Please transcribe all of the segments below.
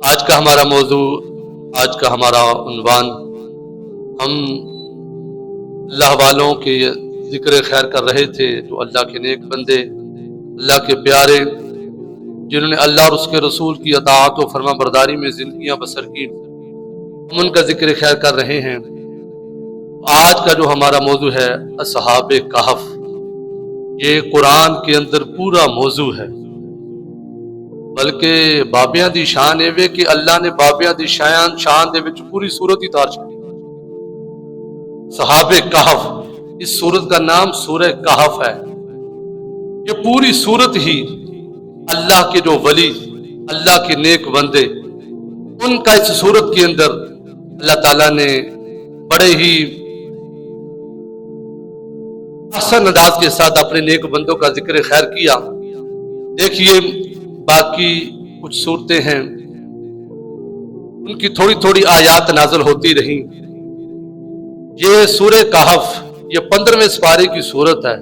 آج کا ہمارا موضوع، آج کا ہمارا عنوان، ہم اللہ والوں کے ذکر خیر کر رہے تھے جو اللہ کے نیک بندے، اللہ کے پیارے، جنہوں نے اللہ اور اس کے رسول کی اطاعت و فرما برداری میں زندگیاں بسر کی، ہم ان کا ذکر خیر کر رہے ہیں۔ آج کا جو ہمارا موضوع ہے اصحاب کہف، یہ قرآن کے اندر پورا موضوع ہے، بلکہ بابیاں دی شان ہے کہ اللہ نے بابیاں دی شان دے وچ پوری سورت ہی تار چھڑی۔ صحاب کہف، اس سورت کا نام سورہ کہف ہے۔ یہ پوری سورت ہی اللہ کے جو ولی، اللہ کے نیک بندے، ان کا اس سورت کے اندر اللہ تعالیٰ نے بڑے ہی احسن انداز کے ساتھ اپنے نیک بندوں کا ذکر خیر کیا۔ دیکھیے باقی کچھ صورتیں ہیں، ان کی تھوڑی تھوڑی آیات نازل ہوتی رہیں۔ یہ سورہ کہف یہ 15ویں سپارے کی صورت ہے،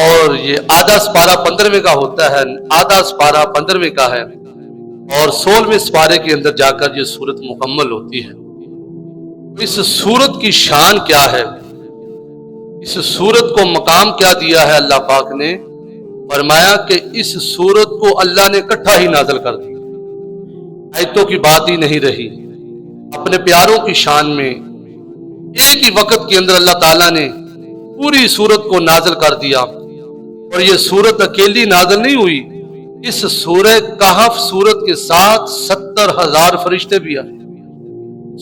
اور یہ آدھا سپارہ 15ویں کا ہوتا ہے، آدھا سپارہ 15ویں کا ہے، اور 16ویں سپارے کے اندر جا کر یہ صورت مکمل ہوتی ہے۔ اس صورت کی شان کیا ہے، اس صورت کو مقام کیا دیا ہے؟ اللہ پاک نے فرمایا کہ اس صورت کو اللہ نے اکٹھا ہی نازل کر دیا، آیتوں کی بات ہی نہیں رہی۔ اپنے پیاروں کی شان میں ایک ہی وقت کے اندر اللہ تعالیٰ نے پوری صورت کو نازل کر دیا، اور یہ صورت اکیلی نازل نہیں ہوئی، اس سورہ کہف صورت کے ساتھ 70,000 فرشتے بھی آئے۔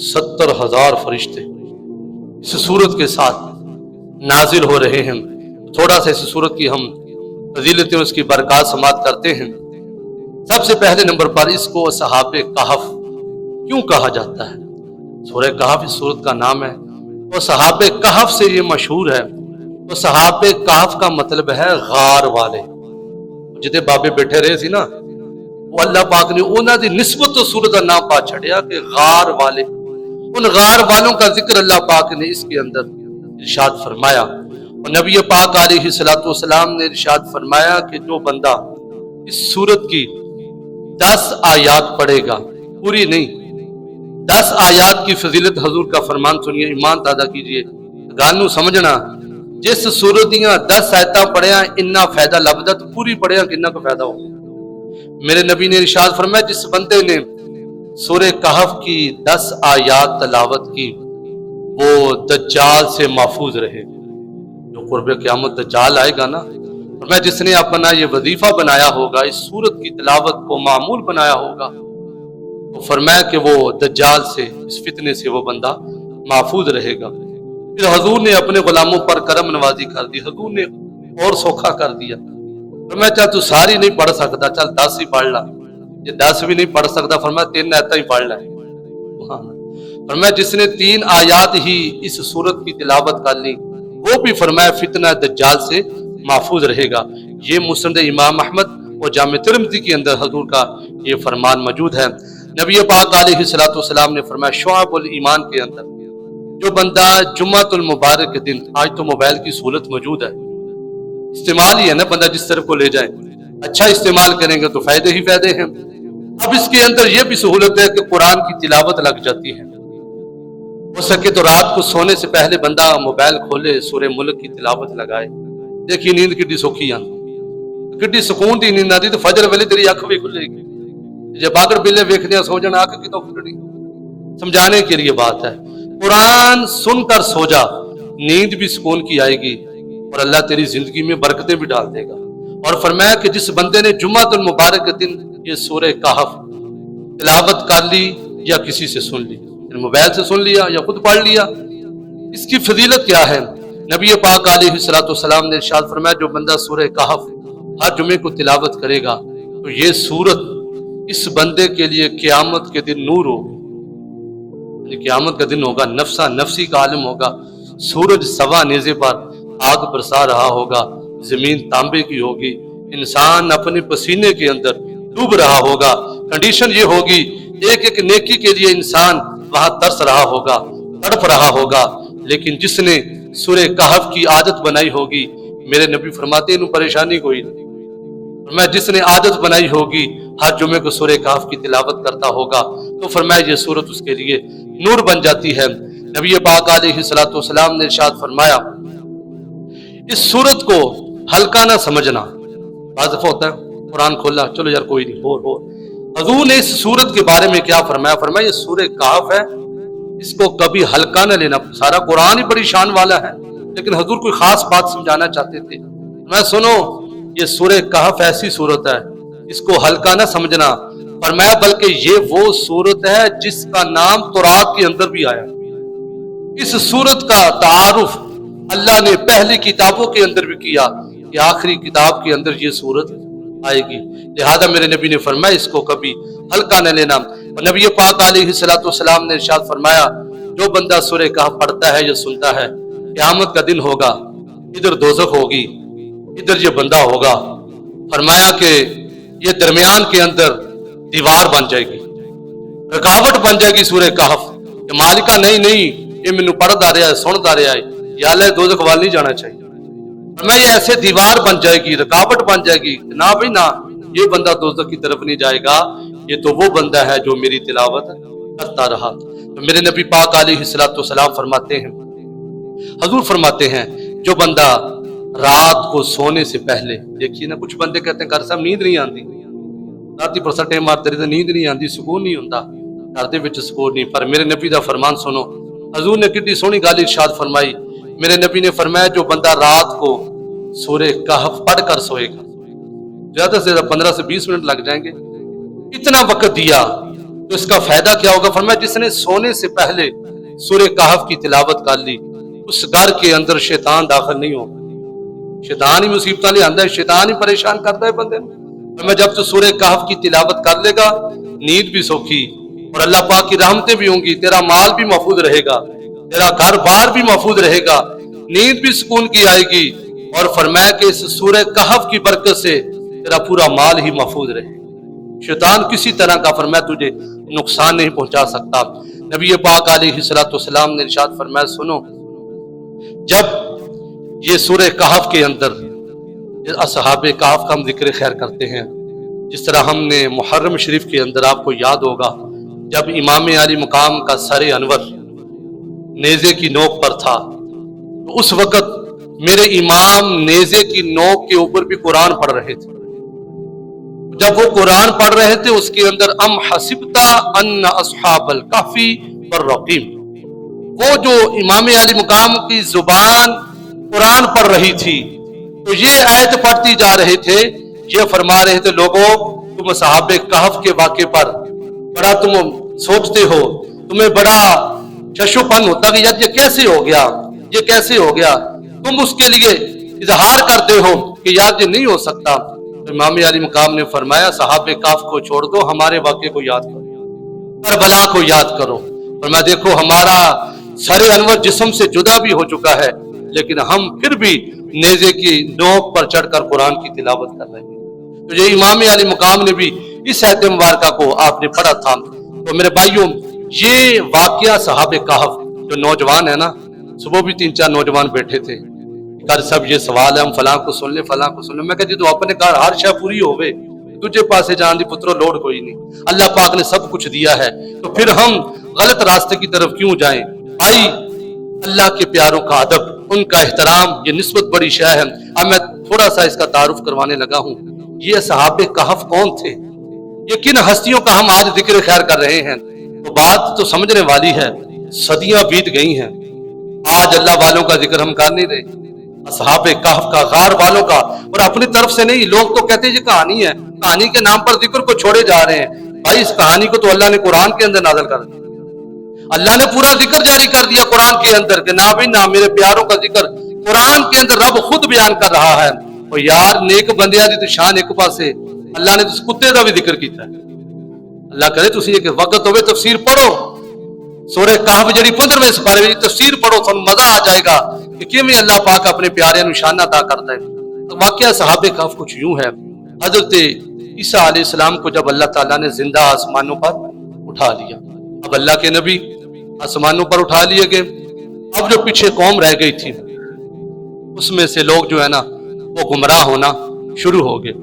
70,000 فرشتے اس صورت کے ساتھ نازل ہو رہے ہیں۔ تھوڑا سا اس صورت کی ہم فضیلتیں، اس کی برکات سماعت کرتے ہیں۔ سب سے پہلے نمبر پر اس کو اصحاب کہف کیوں کہا جاتا ہے؟ سورہ کہف اس صورت کا نام ہے، اور صحاب کہف سے یہ مشہور ہے۔ تو صحاب کہف کا مطلب ہے غار والے، جتے بابے بیٹھے رہے سی نا، وہ اللہ پاک نے انہاں دی نسبت تو صورت کا نام پا چھڑیا کہ غار والے۔ ان غار والوں کا ذکر اللہ پاک نے اس کے اندر ارشاد فرمایا، اور نبی پاک علیہ السلام نے ارشاد فرمایا کہ جو بندہ اس سورت کی 10 آیات پڑھے گا، پوری نہیں، 10 آیات کی فضیلت حضور کا فرمان سنیے، ایمان تازہ کیجئے، گانو سمجھنا۔ جس سورت دیاں 10 آیتاں پڑھیاں انہا فائدہ لبدا، تو پوری پڑھیاں کنہ کو فائدہ ہو۔ میرے نبی نے ارشاد فرمایا جس بندے نے سورہ کہف کی 10 آیات تلاوت کی، وہ دجال سے محفوظ رہے۔ جو قرب قیامت دجال آئے گا نا، اور میں جس نے اپنا یہ وظیفہ بنایا ہوگا، اس سورت کی تلاوت کو معمول بنایا ہوگا، تو فرمایا کہ وہ دجال سے، اس فتنے سے وہ بندہ محفوظ رہے گا۔ پھر حضور نے اپنے غلاموں پر کرم نوازی کر دی، حضور نے اور سوکھا کر دیا۔ فرمایا چل تو ساری نہیں پڑھ سکتا، چل 10 ہی پڑھ لا۔ یہ 10 بھی نہیں پڑھ سکتا، فرمایا 3 آیتیں ہی پڑھ لیں۔ فرمایا جس نے 3 آیات ہی اس سورت کی تلاوت کر لی، وہ بھی فرمایا فتنہ دجال سے محفوظ رہے گا۔ یہ مسند امام احمد اور جامع ترمذی کے اندر حضور کا یہ فرمان موجود ہے۔ نبی پاک علیہ السلام نے فرمایا شعب الایمان کے اندر جو بندہ جمعۃ المبارک کے دن، آج تو موبائل کی سہولت موجود ہے، استعمال ہی ہے نا، بندہ جس طرف کو لے جائے، اچھا استعمال کریں گے تو فائدے ہی فائدے ہیں۔ اب اس کے اندر یہ بھی سہولت ہے کہ قرآن کی تلاوت لگ جاتی ہے۔ ہو سکے تو رات کو سونے سے پہلے بندہ موبائل کھولے، سورہ ملک کی تلاوت لگائے، دیکھیے نیند کتنی سوکھی آتی، کتنی سکون دی نیند آتی، تو فجر ویلے تیری اکھ بھی کھلے گی۔ جب باگر بلے ویکھنے سو جانا، آنکھ کی تو کھلڑی، سمجھانے کے لیے بات ہے۔ قرآن سن کر سو جا، نیند بھی سکون کی آئے گی، اور اللہ تیری زندگی میں برکتیں بھی ڈال دے گا۔ اور فرمایا کہ جس بندے نے جمعۃ المبارک کے دن یہ سورہ کہف تلاوت کر لی یا کسی سے سن لی، موبائل سے سن لیا یا خود پڑھ لیا، اس کی فضیلت کیا ہے؟ نبی پاک علیہ السلام نے ارشاد فرمایا جو بندہ سورہ کہف ہر جمعے کو تلاوت کرے گا، تو یہ سورت اس بندے کے لیے قیامت کے دن نور ہو، قیامت کا دن ہوگا، نفسا نفسی کا عالم ہوگا، سورج سوا نیزے پر آگ برسا رہا ہوگا، زمین تانبے کی ہوگی، انسان اپنے پسینے کے اندر ڈوب رہا ہوگا، کنڈیشن یہ ہوگی ایک ایک نیکی کے لیے انسان وہاں ترس رہا ہوگا، تڑپ رہا ہوگا، لیکن جس نے سورہ کہف کی عادت بنائی ہوگی، میرے نبی فرماتے ہیں انہوں پریشانی کوئی نہیں۔ فرمایا جس نے عادت بنائی ہوگی ہر جمعے کو سورہ کہف کی تلاوت کرتا ہوگا تو فرمایا یہ سورت اس کے لیے نور بن جاتی ہے۔ نبی پاک علیہ الصلوۃ والسلام نے ارشاد فرمایا اس سورت کو ہلکا نہ سمجھنا۔ بعض دفعہ ہوتا ہے قرآن کھولا چلو یار کوئی نہیں ہو حضور نے اس سورت کے بارے میں کیا فرمایا؟ فرمایا یہ سورہ کہف ہے، اس کو کبھی ہلکا نہ لینا۔ سارا قرآن ہی بڑی شان والا ہے لیکن حضور کوئی خاص بات سمجھانا چاہتے تھے۔ میں سنو یہ سورہ کہف ایسی سورت ہے اس کو ہلکا نہ سمجھنا۔ فرمایا بلکہ یہ وہ سورت ہے جس کا نام تورات کے اندر بھی آیا۔ اس سورت کا تعارف اللہ نے پہلی کتابوں کے اندر بھی کیا کہ آخری کتاب کے اندر یہ سورت آئے گی، لہذا میرے نبی نے فرمایا اس کو کبھی ہلکا نہ لینا۔ اور نبی پاک علیہ الصلوۃ والسلام نے ارشاد فرمایا جو بندہ سورہ کہف پڑھتا ہے یا سنتا ہے قیامت کا دن ہوگا، ادھر دوزخ ہوگی ادھر یہ بندہ ہوگا، فرمایا کہ یہ درمیان کے اندر دیوار بن جائے گی، رکاوٹ بن جائے گی سورہ کہف کہ مالکہ نہیں یہ مینوں پڑھدا رہا ہے سندا رہا ہے یا اللہ دوزخ وال نہیں جانا چاہیے۔ فرمایا یہ ایسے دیوار بن جائے گی رکاوٹ بن جائے گی نہ بھائی نہ یہ بندہ دوزخ کی طرف نہیں جائے گا، یہ تو وہ بندہ ہے جو میری تلاوت کرتا رہا۔ تو میرے نبی پاک علیہ الصلوۃ والسلام فرماتے ہیں، حضور فرماتے ہیں جو بندہ رات کو سونے سے پہلے، دیکھیے نا کچھ بندے کہتے ہیں گھر صاحب نیند نہیں آتی، رات ہی پرسٹے مارتے رہتے نیند نہیں آتی سکون نہیں ہوتا گھر دے وچ سکون نہیں۔ پر میرے نبی دا فرمان سنو، حضور نے کتنی سونی گل ارشاد فرمائی۔ میرے نبی نے فرمایا جو بندہ رات کو سورہ کہف پڑھ کر سوئے گا، زیادہ سے زیادہ 15 سے 20 منٹ لگ جائیں گے، اتنا وقت دیا تو اس کا فائدہ کیا ہوگا؟ فرمایا جس نے سونے سے پہلے سورہ کہف کی تلاوت کر لی اس گھر کے اندر شیطان داخل نہیں ہوگا۔ شیطان ہی مصیبتیں لے آندا ہے، شیطان ہی پریشان کرتا ہے بندے کو۔ میں جب تو سورہ کہف کی تلاوت کر لے گا نیند بھی سوکھی اور اللہ پاک کی رحمتیں بھی ہوں گی، تیرا مال بھی محفوظ رہے گا، تیرا گھر بار بھی محفوظ رہے گا، نیند بھی سکون کی آئے گی، اور فرمایا کہ اس سورہ کہف کی برکت سے تیرا پورا مال ہی محفوظ رہے گا، شیطان کسی طرح کا فرمایا تجھے نقصان نہیں پہنچا سکتا۔ نبی پاک علیہ الصلوۃ والسلام نے ارشاد فرمایا سنو جب یہ سورہ کہف کے اندر اصحاب کہف کا ہم ذکر خیر کرتے ہیں، جس طرح ہم نے محرم شریف کے اندر آپ کو یاد ہوگا جب امام علی مقام کا سر انور نیزے کی نوک پر تھا تو اس وقت میرے امام نیزے کی نوک کے اوپر بھی قرآن پڑھ رہے تھے۔ جب وہ قرآن پڑھ رہے تھے اس کے اندر ام حسبتا ان اصحاب الکہف والرقیم، وہ جو امام علی مقام کی زبان قرآن پڑھ رہی تھی تو یہ آیت پڑھتی جا رہے تھے، یہ فرما رہے تھے لوگوں تم اصحاب کہف کے واقعے پر بڑا تم سوچتے ہو، تمہیں بڑا ششو پن ہوتا کہ یار یہ کیسے ہو گیا، یہ کیسے ہو گیا، تم اس کے لیے اظہار کرتے ہو کہ یار یہ نہیں ہو سکتا۔ امام علی مقام نے فرمایا صحابہ کہف کو چھوڑ دو، ہمارے واقعے کو یاد کرو، کربلا کو یاد کرو۔ فرمایا دیکھو ہمارا سر انور جسم سے جدا بھی ہو چکا ہے لیکن ہم پھر بھی نیزے کی نوک پر چڑھ کر قرآن کی تلاوت کر رہے ہیں۔ تو یہ امام علی مقام نے بھی اس آیت مبارکہ کو آپ نے پڑھا تھا۔ تو میرے بھائیوں یہ واقعہ صحابہ کہف جو نوجوان ہے نا، صبح بھی 3-4 نوجوان بیٹھے تھے، کر سب یہ سوال ہے ہم فلاں کو سن لیں فلاں کو سن لیں۔ میں کہا جی تو اپنے کار ہر شے پوری ہوئے تجھے پاسے جان دی پترو لوڑ کوئی نہیں، اللہ پاک نے سب کچھ دیا ہے تو پھر ہم غلط راستے کی طرف کیوں جائیں؟ بھائی اللہ کے پیاروں کا ادب، ان کا احترام یہ نسبت بڑی شے ہے۔ اب میں تھوڑا سا اس کا تعارف کروانے لگا ہوں۔ یہ اصحاب کہف کون تھے، یہ کن ہستیوں کا ہم آج ذکر خیر کر رہے ہیں؟ تو بات تو سمجھنے والی ہے، صدیاں بیت گئی ہیں، آج اللہ والوں کا ذکر ہم کر نہیں رہے، اصحاب کہف کا، غار والوں کا، اور اپنی طرف سے نہیں۔ لوگ تو کہتے ہیں یہ کہانی ہے، کہانی کے نام پر ذکر کو چھوڑے جا رہے ہیں۔ بھائی اس کہانی کو تو اللہ نے قرآن کے اندر نازل کر دیا، اللہ نے پورا ذکر جاری کر دیا قرآن کے اندر کہ نہ بھی نہ میرے پیاروں کا ذکر قرآن کے اندر رب خود بیان کر رہا ہے۔ اور یار نیک بندیاں دی تو شان ایک پاسے، اللہ نے اس کتے کا بھی ذکر کیتا ہے۔ اللہ کرے تسی ایک وقت ہوئے تفسیر پڑھو، سورہ کہف جڑی 15ویں سپارے میں تفسیر پڑھو تو مزہ آ جائے گا کہ کیویں اللہ پاک اپنے پیارے نو نشانہ عطا کرتا ہے۔ واقعہ صحابہ کہف کچھ یوں ہے، حضرت عیسیٰ علیہ السلام کو جب اللہ تعالیٰ نے زندہ آسمانوں پر اٹھا لیا، اب اللہ کے نبی آسمانوں پر اٹھا لیے گئے، اب جو پیچھے قوم رہ گئی تھی اس میں سے لوگ جو ہے نا وہ گمراہ ہونا شروع ہو گئے۔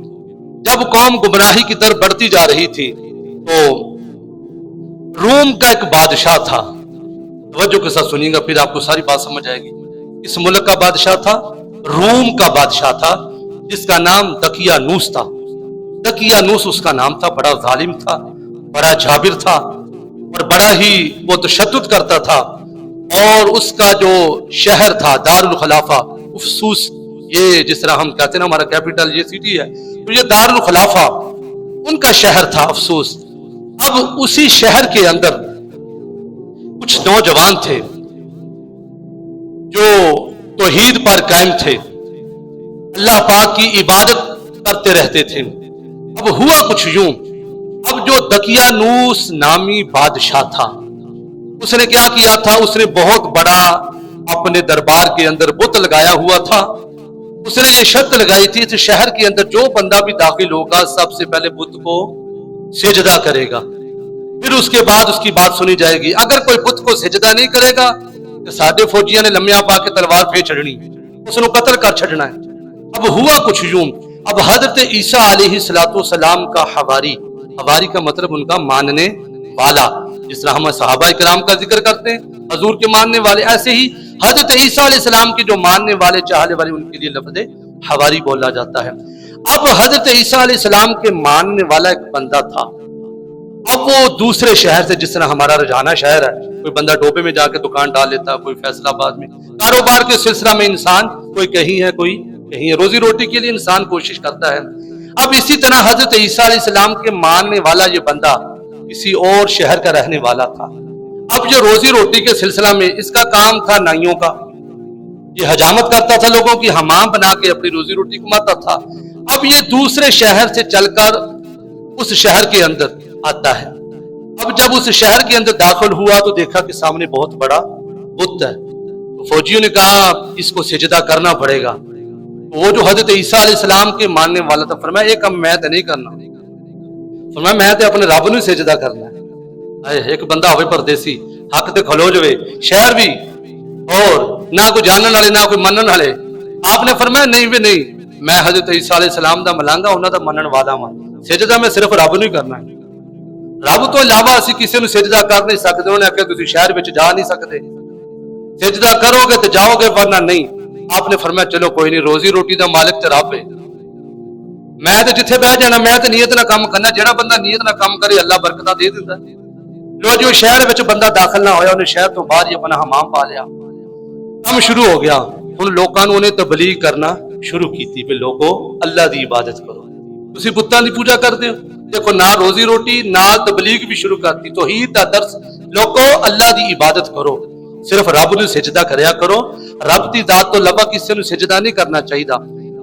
جب قوم گمراہی کی طرف بڑھتی جا رہی تھی تو روم کا ایک بادشاہ تھا. توجہ کے ساتھ سنیے گا پھر آپ کو ساری بات سمجھ آئے گی. اس ملک کا بادشاہ تھا روم کا بادشاہ تھا جس کا نام دقیانوس تھا. دقیانوس اس کا نام تھا. بڑا ظالم تھا, بڑا جابر تھا اور بڑا ہی وہ تشدد کرتا تھا. اور اس کا جو شہر تھا دار الخلافہ افسوس, یہ جس طرح ہم کہتے ہیں نا ہمارا کیپٹل یہ سٹی ہے, تو یہ دار الخلافہ ان کا شہر تھا افسوس. اب اسی شہر کے اندر کچھ نوجوان تھے جو توحید پر قائم تھے, اللہ پاک کی عبادت کرتے رہتے تھے. اب ہوا کچھ یوں, اب جو دقیانوس نامی بادشاہ تھا اس نے کیا کیا تھا, اس نے بہت بڑا اپنے دربار کے اندر بت لگایا ہوا تھا. اس نے یہ شرط لگائی تھی اس شہر کے اندر جو بندہ بھی داخل ہوگا سب سے پہلے بت کو سجدہ کرے گا, پھر اس کے بعد اس کی بات سنی جائے گی. اگر کوئی بت کو سجدہ نہیں کرے گا تو سادے فوجیاں نے لمیا پا کے تلوار پہ چڑھنی, اس نے قتل کر چھڑنا ہے. اب ہوا کچھ یوں, اب حضرت عیسیٰ علیہ السلام کا حواری, حواری کا مطلب ان کا ماننے والا, جس طرح ہم صحابہ کرام کا ذکر کرتے ہیں حضور کے ماننے والے, ایسے ہی حضرت عیسیٰ علیہ السلام کے جو ماننے والے چاہنے والے ان کے لیے لفظ حواری بولا جاتا ہے. اب حضرت عیسیٰ علیہ السلام کے ماننے والا ایک بندہ تھا. اب وہ دوسرے شہر سے, جس طرح ہمارا رجحانہ شہر ہے, کوئی بندہ ڈوبے میں جا کے دکان ڈال لیتا, کوئی فیصلہ آباد میں, کاروبار کے سلسلہ میں انسان کوئی کہیں ہے کوئی کہیں ہے, روزی روٹی کے لیے انسان کوشش کرتا ہے. اب اسی طرح حضرت عیسیٰ علیہ السلام کے ماننے والا یہ بندہ کسی اور شہر کا رہنے والا تھا. اب جو روزی روٹی کے سلسلہ میں اس کا کام تھا نائیوں کا, یہ حجامت کرتا تھا, لوگوں کی حمام بنا کے اپنی روزی روٹی کماتا تھا. اب یہ دوسرے شہر سے چل کر اس شہر کے اندر آتا ہے. اب جب اس شہر کے اندر داخل ہوا تو دیکھا کہ سامنے بہت بڑا بت ہے. تو فوجیوں نے کہا اس کو سجدہ کرنا پڑے گا. وہ جو حضرت عیسیٰ علیہ السلام کے ماننے والا تھا فرمایا ایک کام میں تو نہیں کرنا, فرمایا میں تو اپنے رب نے سجدہ کرنا ہے. ایک بندہ ہوئے پردیسی حق تے کھلو جوے شہر بھی اور نہ کوئی جانن والے نہ کوئی منن والے. آپ نے فرمایا نہیں بھی نہیں, میں حضرت عیسیٰ علیہ السلام دا ملانگا انہاں دا منن والا ہاں, سجدہ میں صرف رب نہیں کرنا ہے, رب تو علاوہ اسی کسی نے سجدہ کر نہیں سکتے. انہوں نے آخیا تسی شہر وچ جا نہیں سکتے, سجدہ کرو گے تو جاؤ گے ورنہ نہیں. آپ نے فرمایا چلو کوئی نہیں, روزی روٹی دا مالک تے رب ہے, میں تے جتھے بیٹھ جانا, میں تے نیت نہ کام کرنا, جڑا بندہ نیت نہ کام کرے اللہ برکتاں دے دیندا ہے. جو شہر وچ بندہ داخل نہ ہویا انہیں شہر تو باہر ہی اپنا حمام پا لیا. کم شروع ہو گیا, ان لوکاں نوں نے تبلیغ کرنا شروع کیتی کہ لوگو اللہ دی عبادت کرو, تسی بتاں دی پوجا کردے ہو. دیکھو نہ روزی روٹی نہ تبلیغ بھی شروع کرتی, توحید دا درس, لوگو اللہ دی عبادت کرو, صرف رب نوں سجدہ کریا کرو, رب دی ذات تو علاوہ کسی نوں سجدہ نہیں کرنا چاہیے.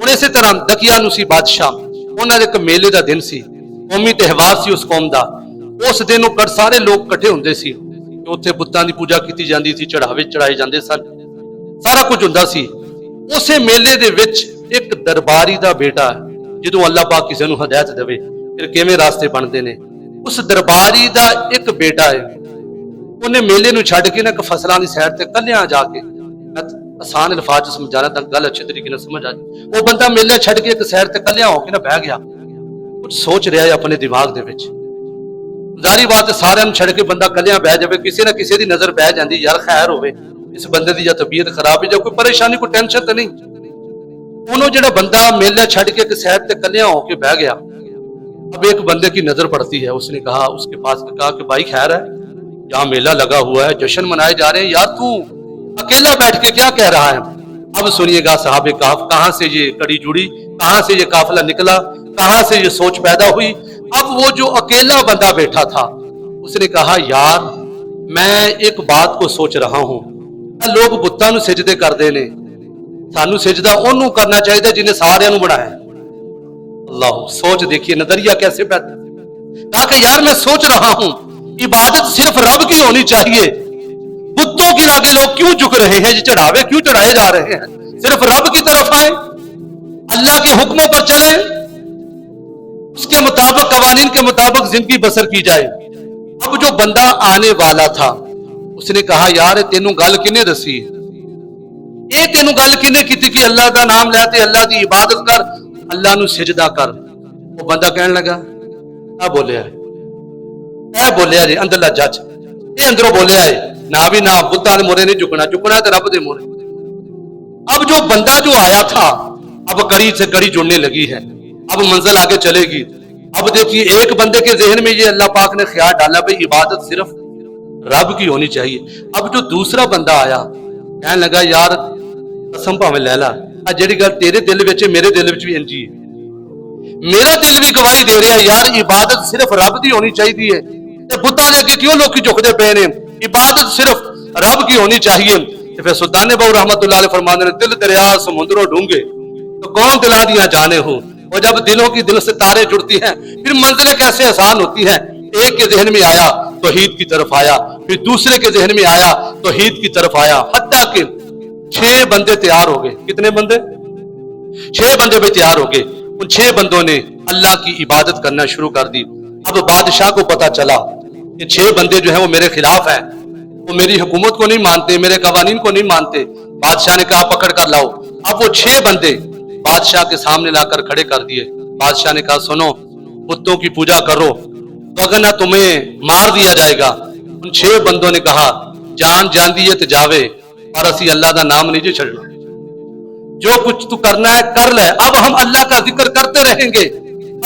ہن اسی طرح دقیانوسی بادشاہ, انہاں دے ایک میلے دا دن سی, قومی تہوار سی اس قوم دا. اس دن اوپر سارے لوگ کٹھے ہوندے سی, اوتھے بتاں دی پوجا کیتی جاندی سی, چڑھاوے چڑھائے جاندے سن, سارا کچھ ہوندا سی. اسے میلے دے وچ ایک درباری دا بیٹا ہے, جدوں اللہ پاک کسے نوں ہدایت دے پھر کیویں راستے بنتے ہیں. اس درباری دا ایک بیٹا ہے, انہیں میلے نو چھڈ کے نہ فصلاں دی سیر تے کلیاں جا کے, آسان الفاظ سمجھانا تا گل اچھے طریقے نال سمجھ آ جائے. وہ بندہ میلے چھڈ کے ایک سیر تے کلیاں ہو کے نہ بہ گیا, کچھ سوچ رہا ہے اپنے دماغ دے وچ. ظاہری بات ہے سارے چھڈ کے بندہ کلیاں بہ جاوے, کسی نہ کسی دی نظر بہ جاندی یار خیر ہوے اس بندے دی یا طبیعت خراب ہے یا کوئی پریشانی کوئی ٹینشن تے نہیں. انہوں جڑا بندہ میلہ چھڈ کے ایک سیر تے کلیاں ہو کے بہ گیا, اب ایک بندے کی نظر پڑتی ہے. اس نے کہا, اس کے پاس کہا کہ بھائی خیر ہے, یہاں میلہ لگا ہوا ہے, جشن منائے جا رہے ہیں, یار تو اکیلا بیٹھ کے کیا کہہ رہا ہے. اب سنیے گا صحابہ کہف, کہاں سے یہ کڑی جڑی, کہاں سے یہ قافلہ نکلا, کہاں سے یہ سوچ پیدا ہوئی. اب وہ جو اکیلا بندہ بیٹھا تھا اس نے کہا یار میں ایک بات کو سوچ رہا ہوں, لوگ بتاں نوں سجدے کردے نے, سانوں سجدہ انہوں کرنا چاہیے جنہیں سارے نوں بنایا ہے. اللہ, سوچ دیکھیے نظریہ کیسے پیدا. کہا کہ یار میں سوچ رہا ہوں عبادت صرف رب کی ہونی چاہیے, بتوں کے آگے لوگ کیوں جھک رہے ہیں, یہ چڑھاوے کیوں چڑھائے جا رہے ہیں. صرف رب کی طرف آئیں, اللہ کے حکموں پر چلیں, اس کے مطابق قوانین کے مطابق زندگی بسر کی جائے. اب جو بندہ آنے والا تھا اس نے کہا یار تینوں گل کنے دسی, اے تینوں گل کنے کیتی کہ اللہ دا نام لیتے اللہ دی عبادت کر, اللہ نو سجدہ کر. وہ بندہ کہنے لگا بولیا جی اندرلا جج یہ اندروں بولیا ہے نہ بھی نہ بتاں دے مورے نہیں جھکنا تو رب دے مورے. اب جو بندہ جو آیا تھا اب کڑی سے کڑی جڑنے لگی ہے, اب منزل آگے چلے گی. اب دیکھیے ایک بندے کے ذہن میں یہ اللہ پاک نے خیال ڈالا بھائی عبادت صرف رب کی ہونی چاہیے. اب جو دوسرا بندہ آیا کہنے لگا یار قسم پاویں لے لا جیڑی گل تیرے دل وچ میرے دل وچ بھی انجی ہے, میرا دل بھی گواہی دے رہا ہے یار عبادت صرف رب کی ہونی چاہیے. بتاں دے اگے کیوں لوگ جھکدے پے نے, عبادت صرف رب کی ہونی چاہیے. پھر سلطان بہو رحمت اللہ علیہ فرمانے دل دریا سمندروں ڈھونگے تو کون دلا دیا جانے ہوں. اور جب دلوں کی دل سے تاریں جڑتی ہیں پھر منزلیں کیسے آسان ہوتی ہیں. ایک کے ذہن میں آیا توحید کی طرف آیا, پھر دوسرے کے ذہن میں آیا توحید کی طرف آیا, حتیٰ کہ 6 بندے تیار ہو گئے. کتنے بندے؟ 6 بندے بھی تیار ہو گئے. ان 6 بندوں نے اللہ کی عبادت کرنا شروع کر دی. اب بادشاہ کو پتا چلا کہ 6 بندے جو ہیں وہ میرے خلاف ہیں, وہ میری حکومت کو نہیں مانتے, میرے قوانین کو نہیں مانتے. بادشاہ نے کہا پکڑ کر لاؤ. اب وہ 6 بندے بادشاہ کے سامنے لا کر کھڑے کر دیے. بادشاہ نے کہا سنو بتوں کی پوجا کرو وگرنہ تمہیں مار دیا جائے گا. ان 6 بندوں نے کہا جان جاندی ہے تے جاوے پر اسی اللہ دا نام نہیں جی چھڑنا, جو کچھ تو کرنا ہے کر لے. اب ہم اللہ کا ذکر کرتے رہیں گے,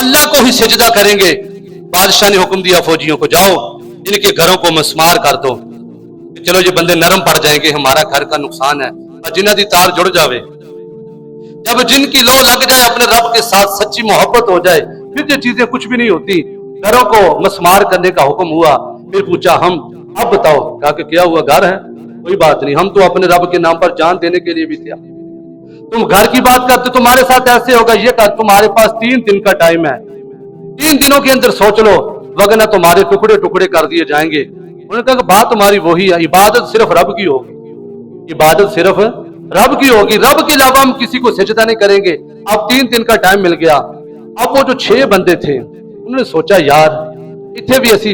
اللہ کو ہی سجدہ کریں گے. بادشاہ نے حکم دیا فوجیوں کو جاؤ ان کے گھروں کو مسمار کر دو, چلو یہ بندے نرم پڑ جائیں گے, ہمارا گھر کا نقصان ہے اور جنہ دی تار جڑ جاوے. جب جن کی لو لگ جائے اپنے رب کے ساتھ سچی محبت ہو جائے پھر یہ چیزیں کچھ بھی نہیں ہوتی. گھروں کو مسمار کرنے کا حکم ہوا. پھر پوچھا ہم اب بتاؤ, کہا کہ کیا ہوا گھر ہے کوئی بات نہیں, ہم تو اپنے رب کے نام پر جان دینے کے لیے بھی تھے. تم گھر کی بات کرتے تمہارے ساتھ ایسے ہوگا, یہ کہ تمہارے پاس 3 دن کا ٹائم ہے, 3 دنوں کے اندر سوچ لو وگرنہ تمہارے ٹکڑے ٹکڑے کر دیے جائیں گے. انہوں نے کہا کہ بات تمہاری وہی ہے, عبادت صرف رب کی ہوگی, عبادت صرف رب کی ہوگی, رب کے علاوہ ہم کسی کو سجدہ نہیں کریں گے. اب 3 دن کا ٹائم مل گیا. اب وہ جو 6 بندے تھے انہوں نے سوچا یار اتنے بھی اسی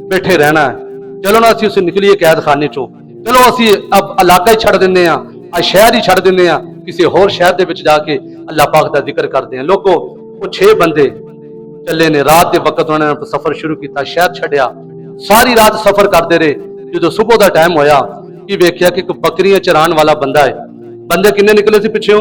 بیٹھے رہنا ہے, چلو نا اسی اسے نکلیے قید خانے چو, چلو اسی اب علاقہ ہی چھڑ دینے ہیں, شہر ہی چھڑ دینے ہیں, کسی اور شہر دے وچ جا کے اللہ پاک دا ذکر کرتے ہیں. لوگوں وہ 6 بندے چلے نے, رات دے وقت انہوں نے سفر شروع کیتا, شہر چھڑیا, ساری رات سفر کرتے رہے. جو صبح دا ٹائم ہویا یہ ویکھیا کہ بکریاں چران والا بندہ ہے. بندے کنے نکلے سی پیچھے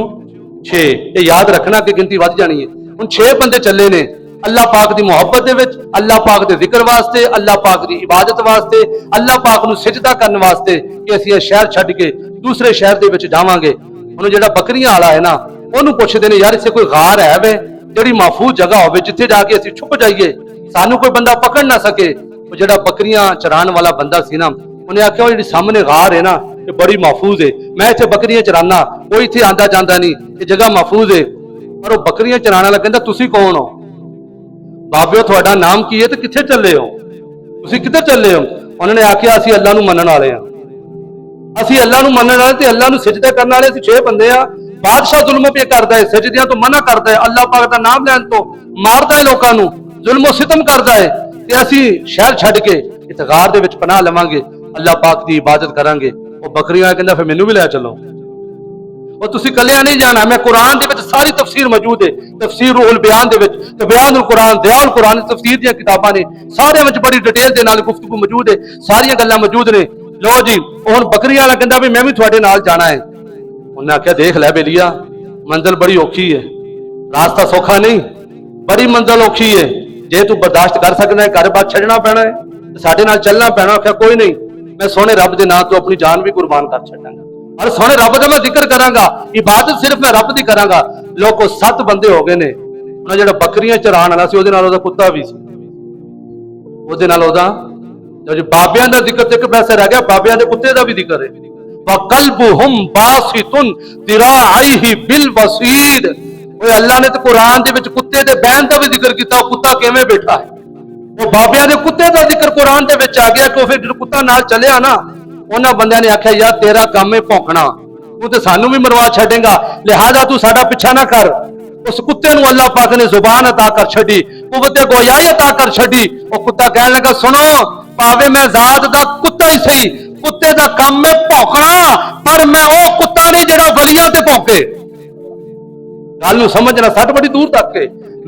6, یہ یاد رکھنا کہ گنتی ود جانی ہے. ان 6 بندے چلے نے اللہ پاک دی محبت دے وچ, اللہ پاک دے ذکر واسطے, اللہ پاک دی عبادت واسطے, اللہ پاک نو سجدہ کرنے واسطے کہ اسی شہر چھڈ کے دوسرے شہر دے وچ جاواں گے. انہوں جڑا بکریاں والا ہے نا انہوں پوچھدے نے یار اسے کوئی غار ہے وے جڑی محفوظ جگہ ہوے جتھے جا کے اسی چھپ جائیے سانو کوئی بندہ پکڑ نہ سکے. وہ جڑا بکریاں چران والا بندہ سی نا انہیں آخیا وہ جڑی سامنے غار ہے نا یہ بڑی محفوظ ہے, میں اتنے بکریاں چرانا, کوئی اتنے آندا جاندا نہیں, یہ جگہ محفوظ ہے. پر وہ بکریاں چرانا والا کہندا تسی کون ہو بابیو, تہاڈا نام کی ہے تے کتھے چلے ہو, تسی کدھر چلے ہو؟ انہوں نے آخیا اسی اللہ نو منن والے ہیں, اسی اللہ نو منن والے تے اللہ نو سجدہ کرنے والے اسی 6 بندے ہیں. بادشاہ ظلم پہ کردا ہے, سجدیاں تو منع کردا ہے, اللہ پاک دا نام لین تو ماردا ہے لوکاں نو, ظلم و ستم کردا ہے. تے اسی شہر چھڈ کے اس غار دے وچ پناہ لواں گے, اللہ پاک دی عبادت کران گے. وہ بکریاں کہندا پھر مینوں بھی لے چلو, اور تسی کلیاں نہیں جانا, میں قرآن دے وچ ساری تفسیر موجود ہے, تفسیر روح البیان دے وچ تے بیان القرآن, ضیاء القرآن تفسیر دی کتاباں نے, سارے وچ بڑی ڈیٹیل دے نال گفتگو موجود ہے, ساری گلاں موجود نے. لو جی ہن بکریاں والا کہندا بھی میں بھی تہاڈے نال جانا ہے. انہوں نے آخیا دیکھ لے بیلیا منزل بڑی اوکھی ہے, راستہ سوکھا نہیں, بڑی منزل اوکھی ہے, جے تو برداشت کر سکنا ہے گھر بار چھڈنا پینا ہے, ساڈے نال چلنا پینا. آخیا کوئی نہیں, میں سونے رب دے نام تو اپنی جان بھی قربان کر چھڈاں گا, اور سونے رب دا میں ذکر کراں گا, عبادت صرف میں رب دی کراں گا. لوگوں 7 بندے ہو گئے نے. انہاں جڑا بکریاں چران والا سی اودے نال اودا کتا بھی سی, اودے نال اودا جو بابیاں دا ذکر تے ایک پیسے رہ گیا, بابیاں دے کتے دا بھی ذکر ہے. وَقَلْبُهُمْ بَاسِطٌ ذِرَاعَيْهِ بِالْوَصِيدِ. اوے اللہ نے تے قرآن دے وچ کتے دے بین دا بھی ذکر کیتا, کتا کیویں بیٹھا ہے. وہ بابیاں دے کتے دا ذکر قرآن دے وچ آ گیا کہ پھر جو کتا نال چلیا نا انہاں بندیاں نے آکھیا یار تیرا کام ہے بھونکنا, تو تے سانو بھی مروا چھڈے گا, لہذا تو ساڈا پیچھا نہ کر. اس کتے نو اللہ پاک نے زبان عطا کر چھڈی, قوت گویائی عطا کر چھڈی. وہ کتا کہنے لگا سنو پاوے میں ذات دا کتا ہی صحیح, کتے دا کام ہے بھونکنا, پر میں او کتا نہیں جڑا ولیاں تے بھونکے. گل نو سمجھنا سٹ بڑی دور تک ہے.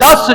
10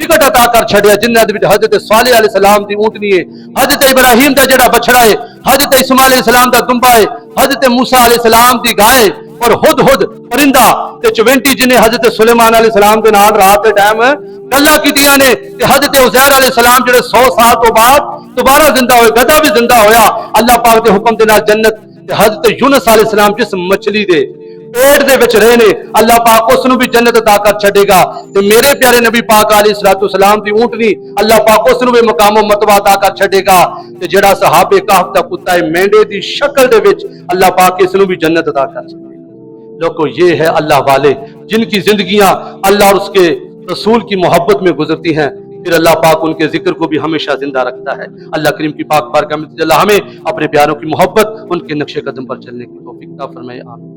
ٹکٹ عطا کر چھڑیا جنت وچ حضرت صالح علیہ السلام دی اونٹنی ہے، حضرت ابراہیم دا جڑا بچڑا ہے، حضرت اسماعیل علیہ السلام دا دمبا ہے، حضرت موسیٰ علیہ السلام دی گائے اور ہد پرندہ تے 24 جنہیں حضرت سلیمان علیہ السلام دے نال رات دے ٹائم گلاں کیتیاں نے تے حضرت عزیر علیہ السلام جڑے 100 سال تو بعد دوبارہ زندہ ہوئے، گدھا بھی زندہ ہویا اللہ پاک دے حکم دے نال جنت تے حضرت یونس علیہ السلام جس مچھلی دے پیٹ دے وچ رہے نے اللہ پاک اس نو بھی جنت عطا کر چھڈے گا تے میرے پیارے نبی پاک علیہ الصلوۃ والسلام دی اونٹنی اللہ پاک اس نو بھی مقام و مرتبہ عطا کر چھڈے گا تے جڑا صحابہ کہف دا کتا ہے مینڈے دی شکل دے وچ اللہ پاک اس نو بھی جنت عطا کر چھڈے گا۔ لوگو یہ ہے اللہ والے جن کی زندگیاں اللہ اور اس کے رسول کی محبت میں گزرتی ہیں، پھر اللہ پاک ان کے ذکر کو بھی ہمیشہ زندہ رکھتا ہے۔ اللہ کریم کی پاک بارگاہ میں اللہ ہمیں اپنے پیاروں کی محبت، ان کے نقش قدم پر چلنے کی توفیق عطا فرمائے، آمین۔